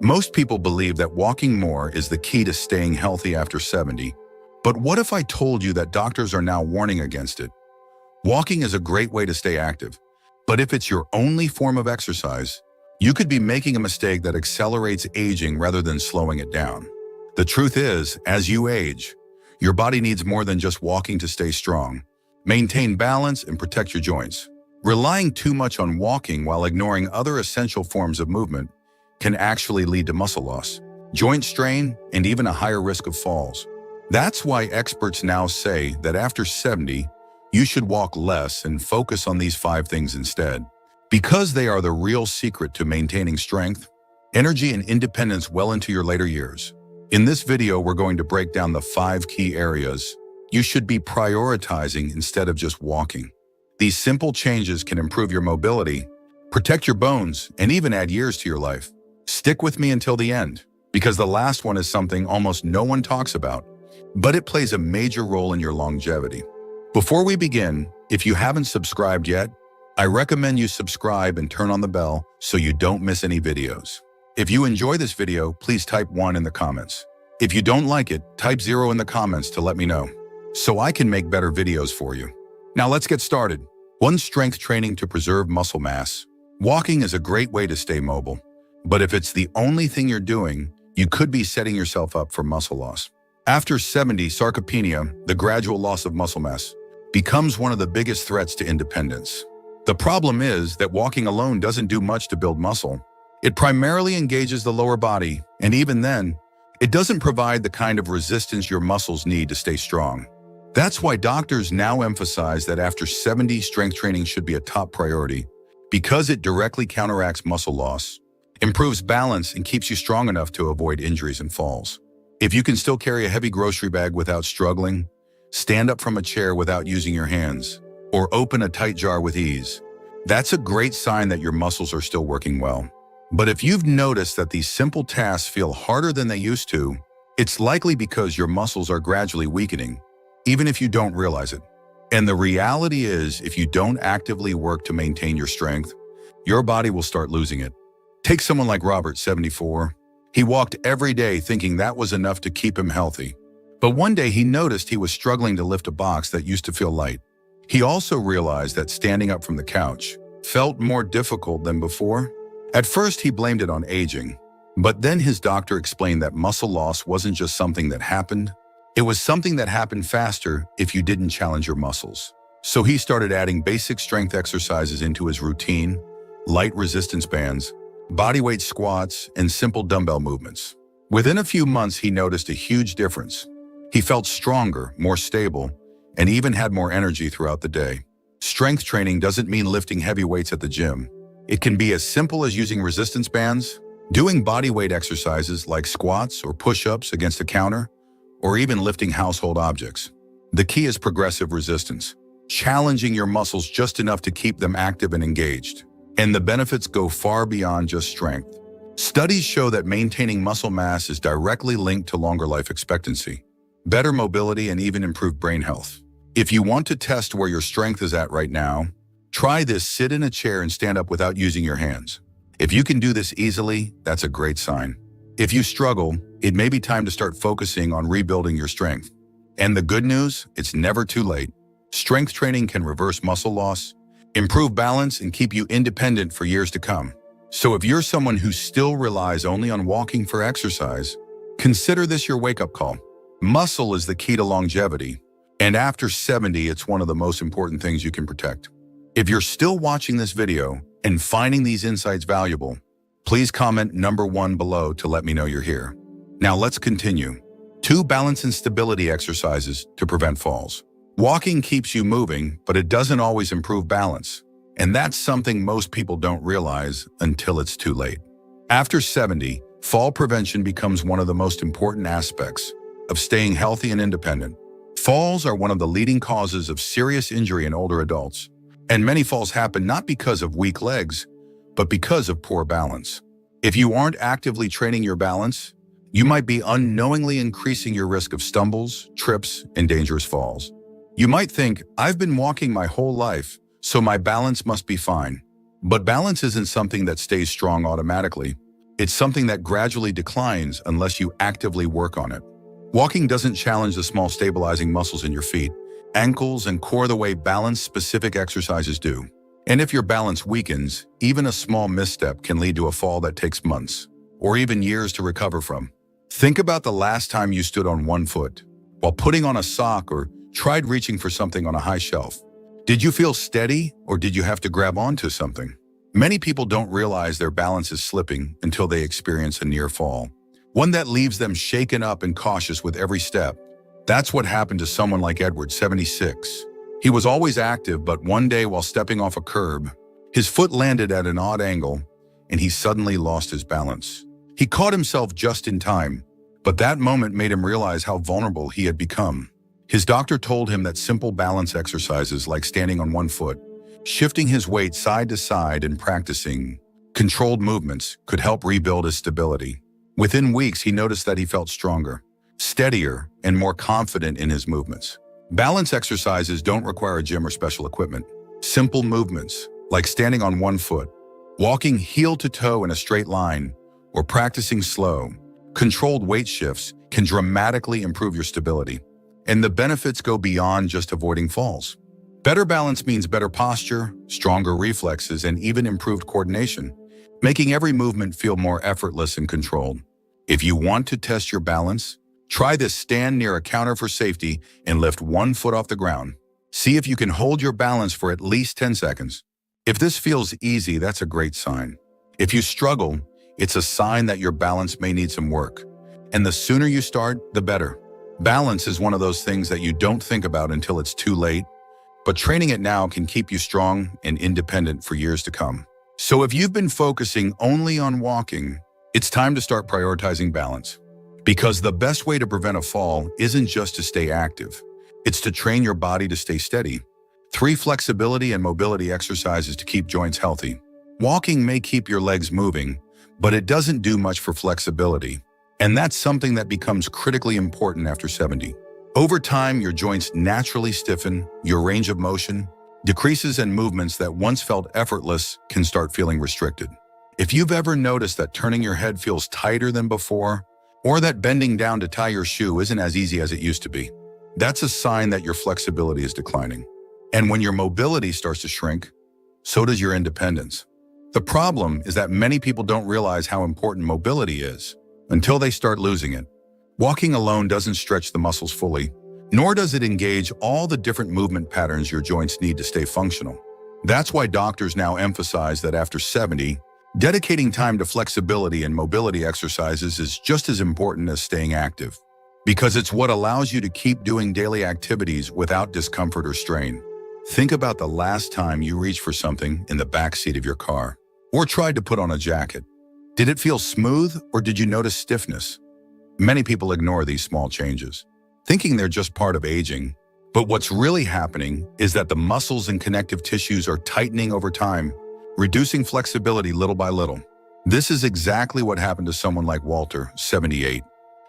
Most people believe that walking more is the key to staying healthy after 70. But what if I told you that doctors are now warning against it? Walking is a great way to stay active, but if it's your only form of exercise, you could be making a mistake that accelerates aging rather than slowing it down. The truth is, as you age, your body needs more than just walking to stay strong. Maintain balance and protect your joints. Relying too much on walking while ignoring other essential forms of movement can actually lead to muscle loss, joint strain, and even a higher risk of falls. That's why experts now say that after 70, you should walk less and focus on these 5 things instead, because they are the real secret to maintaining strength, energy, and independence well into your later years. In this video, we're going to break down the 5 key areas you should be prioritizing instead of just walking. These simple changes can improve your mobility, protect your bones, and even add years to your life. Stick with me until the end, because the last one is something almost no one talks about, but it plays a major role in your longevity. Before we begin, if you haven't subscribed yet, I recommend you subscribe and turn on the bell so you don't miss any videos. If you enjoy this video, please type 1 in the comments. If you don't like it, type 0 in the comments to let me know, so I can make better videos for you. Now let's get started. 1. Strength training to preserve muscle mass. Walking is a great way to stay mobile, but if it's the only thing you're doing, you could be setting yourself up for muscle loss. After 70, sarcopenia, the gradual loss of muscle mass, becomes one of the biggest threats to independence. The problem is that walking alone doesn't do much to build muscle. It primarily engages the lower body, and even then, it doesn't provide the kind of resistance your muscles need to stay strong. That's why doctors now emphasize that after 70, strength training should be a top priority, because it directly counteracts muscle loss, improves balance, and keeps you strong enough to avoid injuries and falls. If you can still carry a heavy grocery bag without struggling, stand up from a chair without using your hands, or open a tight jar with ease, that's a great sign that your muscles are still working well. But if you've noticed that these simple tasks feel harder than they used to, it's likely because your muscles are gradually weakening, even if you don't realize it. And the reality is, if you don't actively work to maintain your strength, your body will start losing it. Take someone like Robert, 74. He walked every day thinking that was enough to keep him healthy. But one day he noticed he was struggling to lift a box that used to feel light. He also realized that standing up from the couch felt more difficult than before. At first, he blamed it on aging, but then his doctor explained that muscle loss wasn't just something that happened. It was something that happened faster if you didn't challenge your muscles. So he started adding basic strength exercises into his routine, light resistance bands, bodyweight squats, and simple dumbbell movements. Within a few months, he noticed a huge difference. He felt stronger, more stable, and even had more energy throughout the day. Strength training doesn't mean lifting heavy weights at the gym. It can be as simple as using resistance bands, doing bodyweight exercises like squats or push-ups against a counter, or even lifting household objects. The key is progressive resistance, challenging your muscles just enough to keep them active and engaged. And the benefits go far beyond just strength. Studies show that maintaining muscle mass is directly linked to longer life expectancy, better mobility, and even improved brain health. If you want to test where your strength is at right now, try this: sit in a chair and stand up without using your hands. If you can do this easily, that's a great sign. If you struggle, it may be time to start focusing on rebuilding your strength. And the good news, it's never too late. Strength training can reverse muscle loss, improve balance, and keep you independent for years to come. So if you're someone who still relies only on walking for exercise, consider this your wake-up call. Muscle is the key to longevity, and after 70, it's one of the most important things you can protect. If you're still watching this video and finding these insights valuable, please comment number 1 below to let me know you're here. Now let's continue. 2. Balance and stability exercises to prevent falls. Walking keeps you moving, but it doesn't always improve balance. And that's something most people don't realize until it's too late. After 70, fall prevention becomes one of the most important aspects of staying healthy and independent. Falls are one of the leading causes of serious injury in older adults, and many falls happen not because of weak legs, but because of poor balance. If you aren't actively training your balance, you might be unknowingly increasing your risk of stumbles, trips, and dangerous falls. You might think, I've been walking my whole life, so my balance must be fine. But balance isn't something that stays strong automatically. It's something that gradually declines unless you actively work on it. Walking doesn't challenge the small stabilizing muscles in your feet, ankles, and core the way balance-specific exercises do. And if your balance weakens, even a small misstep can lead to a fall that takes months, or even years to recover from. Think about the last time you stood on one foot, while putting on a sock or tried reaching for something on a high shelf. Did you feel steady, or did you have to grab onto something? Many people don't realize their balance is slipping until they experience a near fall, one that leaves them shaken up and cautious with every step. That's what happened to someone like Edward, 76. He was always active, but one day while stepping off a curb, his foot landed at an odd angle, and he suddenly lost his balance. He caught himself just in time, but that moment made him realize how vulnerable he had become. His doctor told him that simple balance exercises like standing on one foot, shifting his weight side to side, and practicing controlled movements could help rebuild his stability. Within weeks, he noticed that he felt stronger, steadier, and more confident in his movements. Balance exercises don't require a gym or special equipment. Simple movements, like standing on one foot, walking heel to toe in a straight line, or practicing slow, controlled weight shifts can dramatically improve your stability. And the benefits go beyond just avoiding falls. Better balance means better posture, stronger reflexes, and even improved coordination, making every movement feel more effortless and controlled. If you want to test your balance, try this: stand near a counter for safety and lift one foot off the ground. See if you can hold your balance for at least 10 seconds. If this feels easy, that's a great sign. If you struggle, it's a sign that your balance may need some work. And the sooner you start, the better. Balance is one of those things that you don't think about until it's too late, but training it now can keep you strong and independent for years to come. So if you've been focusing only on walking, it's time to start prioritizing balance. Because the best way to prevent a fall isn't just to stay active. It's to train your body to stay steady. 3 flexibility and mobility exercises to keep joints healthy. Walking may keep your legs moving, but it doesn't do much for flexibility. And that's something that becomes critically important after 70. Over time, your joints naturally stiffen, your range of motion decreases, and movements that once felt effortless can start feeling restricted. If you've ever noticed that turning your head feels tighter than before, or that bending down to tie your shoe isn't as easy as it used to be, that's a sign that your flexibility is declining. And when your mobility starts to shrink, so does your independence. The problem is that many people don't realize how important mobility is until they start losing it. Walking alone doesn't stretch the muscles fully, nor does it engage all the different movement patterns your joints need to stay functional. That's why doctors now emphasize that after 70, dedicating time to flexibility and mobility exercises is just as important as staying active, because it's what allows you to keep doing daily activities without discomfort or strain. Think about the last time you reached for something in the back seat of your car, or tried to put on a jacket. Did it feel smooth, or did you notice stiffness? Many people ignore these small changes, thinking they're just part of aging. But what's really happening is that the muscles and connective tissues are tightening over time, reducing flexibility little by little. This is exactly what happened to someone like Walter, 78.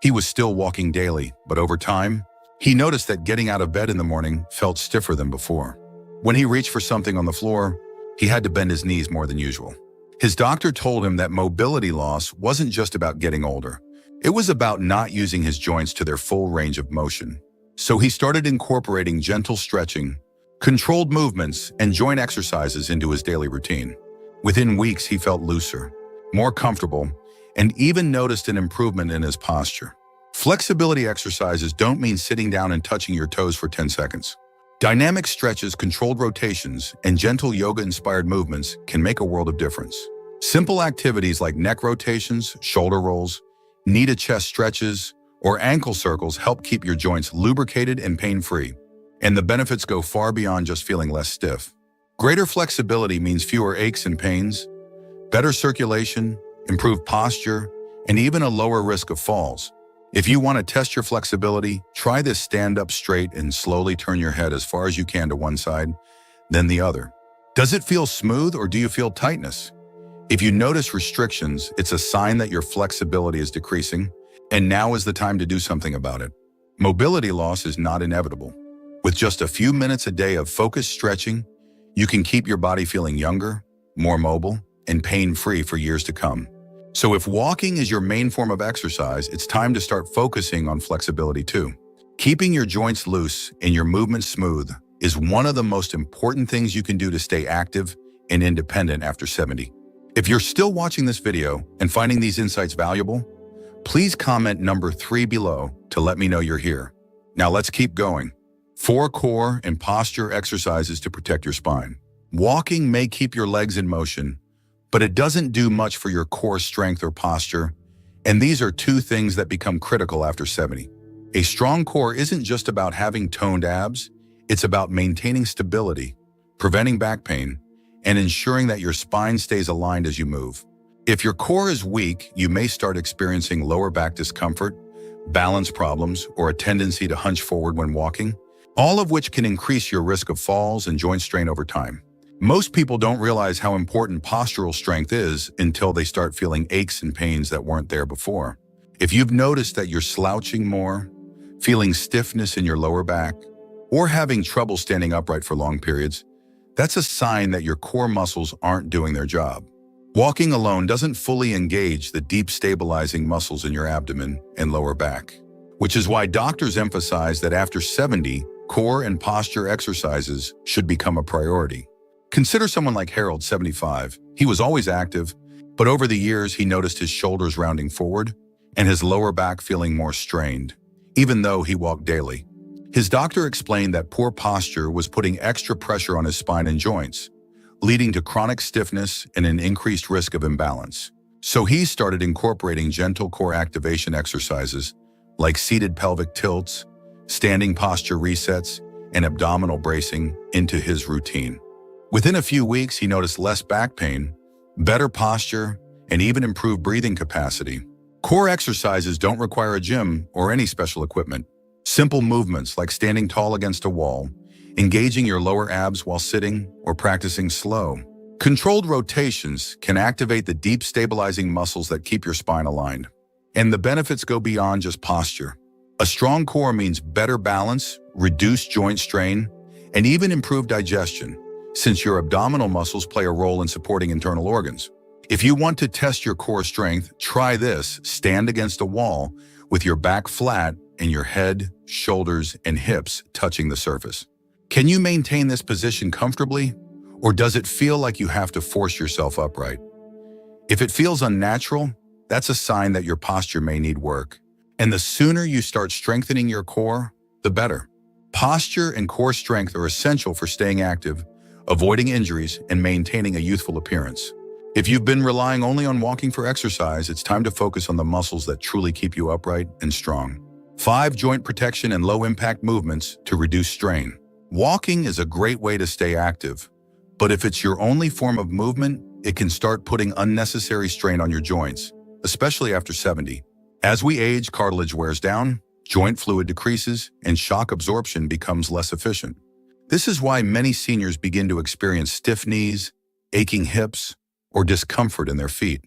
He was still walking daily, but over time, he noticed that getting out of bed in the morning felt stiffer than before. When he reached for something on the floor, he had to bend his knees more than usual. His doctor told him that mobility loss wasn't just about getting older. It was about not using his joints to their full range of motion. So he started incorporating gentle stretching, controlled movements, and joint exercises into his daily routine. Within weeks, he felt looser, more comfortable, and even noticed an improvement in his posture. Flexibility exercises don't mean sitting down and touching your toes for 10 seconds. Dynamic stretches, controlled rotations, and gentle yoga-inspired movements can make a world of difference. Simple activities like neck rotations, shoulder rolls, knee-to-chest stretches, or ankle circles help keep your joints lubricated and pain-free. And the benefits go far beyond just feeling less stiff. Greater flexibility means fewer aches and pains, better circulation, improved posture, and even a lower risk of falls. If you want to test your flexibility, try this: stand up straight and slowly turn your head as far as you can to one side, then the other. Does it feel smooth, or do you feel tightness? If you notice restrictions, it's a sign that your flexibility is decreasing, and now is the time to do something about it. Mobility loss is not inevitable. With just a few minutes a day of focused stretching, you can keep your body feeling younger, more mobile, and pain-free for years to come. So if walking is your main form of exercise, it's time to start focusing on flexibility too. Keeping your joints loose and your movements smooth is one of the most important things you can do to stay active and independent after 70. If you're still watching this video and finding these insights valuable, please comment number 3 below to let me know you're here. Now let's keep going. 4 core and posture exercises to protect your spine. Walking may keep your legs in motion, but it doesn't do much for your core strength or posture, and these are 2 things that become critical after 70. A strong core isn't just about having toned abs, it's about maintaining stability, preventing back pain, and ensuring that your spine stays aligned as you move. If your core is weak, you may start experiencing lower back discomfort, balance problems, or a tendency to hunch forward when walking, all of which can increase your risk of falls and joint strain over time. Most people don't realize how important postural strength is until they start feeling aches and pains that weren't there before. If you've noticed that you're slouching more, feeling stiffness in your lower back, or having trouble standing upright for long periods, that's a sign that your core muscles aren't doing their job. Walking alone doesn't fully engage the deep stabilizing muscles in your abdomen and lower back, which is why doctors emphasize that after 70, core and posture exercises should become a priority. Consider someone like Harold, 75. He was always active, but over the years he noticed his shoulders rounding forward and his lower back feeling more strained, even though he walked daily. His doctor explained that poor posture was putting extra pressure on his spine and joints, leading to chronic stiffness and an increased risk of imbalance. So he started incorporating gentle core activation exercises like seated pelvic tilts, standing posture resets, and abdominal bracing into his routine. Within a few weeks, he noticed less back pain, better posture, and even improved breathing capacity. Core exercises don't require a gym or any special equipment. Simple movements like standing tall against a wall, engaging your lower abs while sitting, or practicing slow, controlled rotations can activate the deep stabilizing muscles that keep your spine aligned. And the benefits go beyond just posture. A strong core means better balance, reduced joint strain, and even improved digestion, since your abdominal muscles play a role in supporting internal organs. If you want to test your core strength, try this. Stand against a wall with your back flat and your head, shoulders, and hips touching the surface. Can you maintain this position comfortably, or does it feel like you have to force yourself upright? If it feels unnatural, that's a sign that your posture may need work. And the sooner you start strengthening your core, the better. Posture and core strength are essential for staying active, avoiding injuries, and maintaining a youthful appearance. If you've been relying only on walking for exercise, it's time to focus on the muscles that truly keep you upright and strong. 5 joint protection and low-impact movements to reduce strain. Walking is a great way to stay active, but if it's your only form of movement, it can start putting unnecessary strain on your joints, especially after 70. As we age, cartilage wears down, joint fluid decreases, and shock absorption becomes less efficient. This is why many seniors begin to experience stiff knees, aching hips, or discomfort in their feet,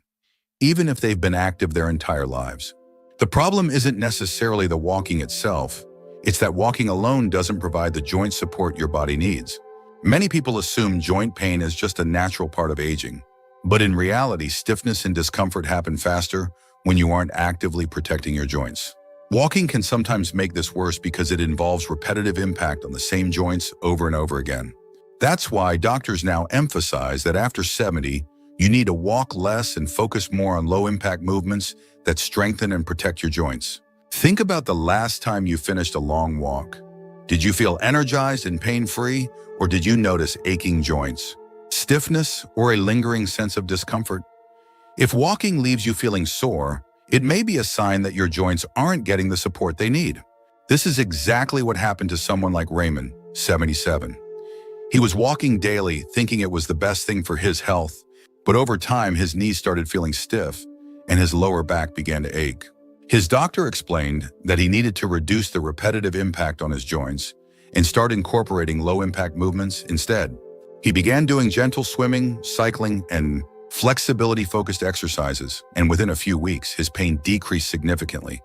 even if they've been active their entire lives. The problem isn't necessarily the walking itself, it's that walking alone doesn't provide the joint support your body needs. Many people assume joint pain is just a natural part of aging, but in reality, stiffness and discomfort happen faster when you aren't actively protecting your joints. Walking can sometimes make this worse because it involves repetitive impact on the same joints over and over again. That's why doctors now emphasize that after 70, you need to walk less and focus more on low-impact movements that strengthen and protect your joints. Think about the last time you finished a long walk. Did you feel energized and pain-free, or did you notice aching joints, stiffness, or a lingering sense of discomfort? If walking leaves you feeling sore, it may be a sign that your joints aren't getting the support they need. This is exactly what happened to someone like Raymond, 77. He was walking daily, thinking it was the best thing for his health, but over time his knees started feeling stiff and his lower back began to ache. His doctor explained that he needed to reduce the repetitive impact on his joints and start incorporating low-impact movements instead. He began doing gentle swimming, cycling, and flexibility-focused exercises, and within a few weeks, his pain decreased significantly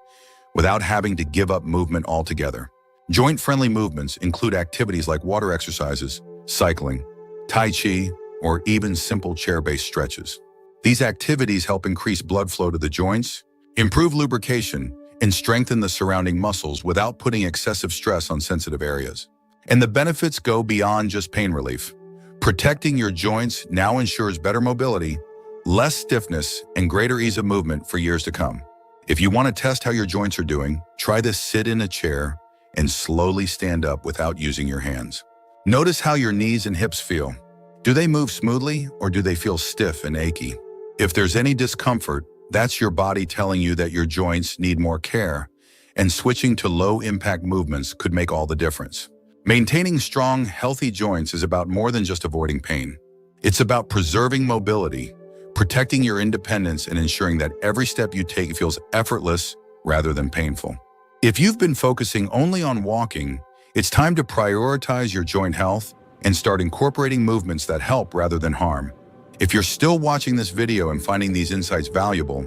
without having to give up movement altogether. Joint-friendly movements include activities like water exercises, cycling, tai chi, or even simple chair-based stretches. These activities help increase blood flow to the joints, improve lubrication, and strengthen the surrounding muscles without putting excessive stress on sensitive areas. And the benefits go beyond just pain relief. Protecting your joints now ensures better mobility, less stiffness, and greater ease of movement for years to come. If you want to test how your joints are doing, try this: sit in a chair and slowly stand up without using your hands. Notice how your knees and hips feel. Do they move smoothly or do they feel stiff and achy? If there's any discomfort, that's your body telling you that your joints need more care, and switching to low-impact movements could make all the difference. Maintaining strong, healthy joints is about more than just avoiding pain. It's about preserving mobility, protecting your independence, and ensuring that every step you take feels effortless rather than painful. If you've been focusing only on walking, it's time to prioritize your joint health and start incorporating movements that help rather than harm. If you're still watching this video and finding these insights valuable,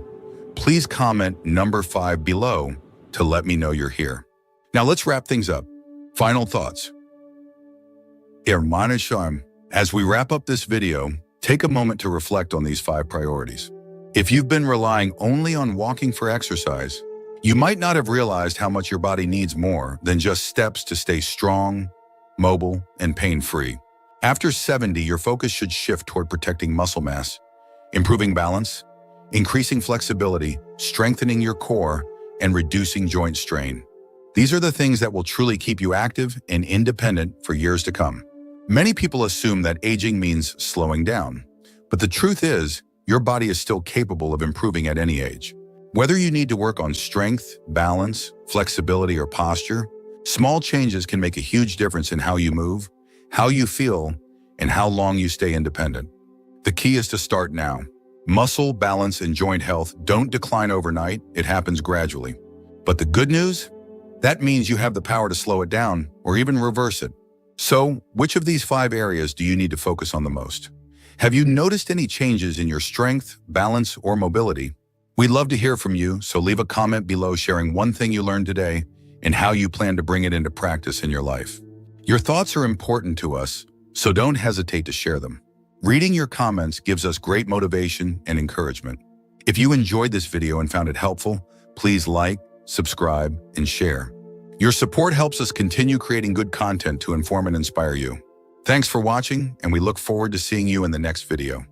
please comment number 5 below to let me know you're here. Now let's wrap things up. Final thoughts. As we wrap up this video, take a moment to reflect on these 5 priorities. If you've been relying only on walking for exercise, you might not have realized how much your body needs more than just steps to stay strong, mobile, and pain-free. After 70, your focus should shift toward protecting muscle mass, improving balance, increasing flexibility, strengthening your core, and reducing joint strain. These are the things that will truly keep you active and independent for years to come. Many people assume that aging means slowing down, but the truth is, your body is still capable of improving at any age. Whether you need to work on strength, balance, flexibility, or posture, small changes can make a huge difference in how you move, how you feel, and how long you stay independent. The key is to start now. Muscle, balance, and joint health don't decline overnight, it happens gradually. But the good news? That means you have the power to slow it down or even reverse it. So, which of these 5 areas do you need to focus on the most? Have you noticed any changes in your strength, balance, or mobility? We'd love to hear from you, so leave a comment below sharing one thing you learned today and how you plan to bring it into practice in your life. Your thoughts are important to us, so don't hesitate to share them. Reading your comments gives us great motivation and encouragement. If you enjoyed this video and found it helpful, please like, subscribe, and share. Your support helps us continue creating good content to inform and inspire you. Thanks for watching, and we look forward to seeing you in the next video.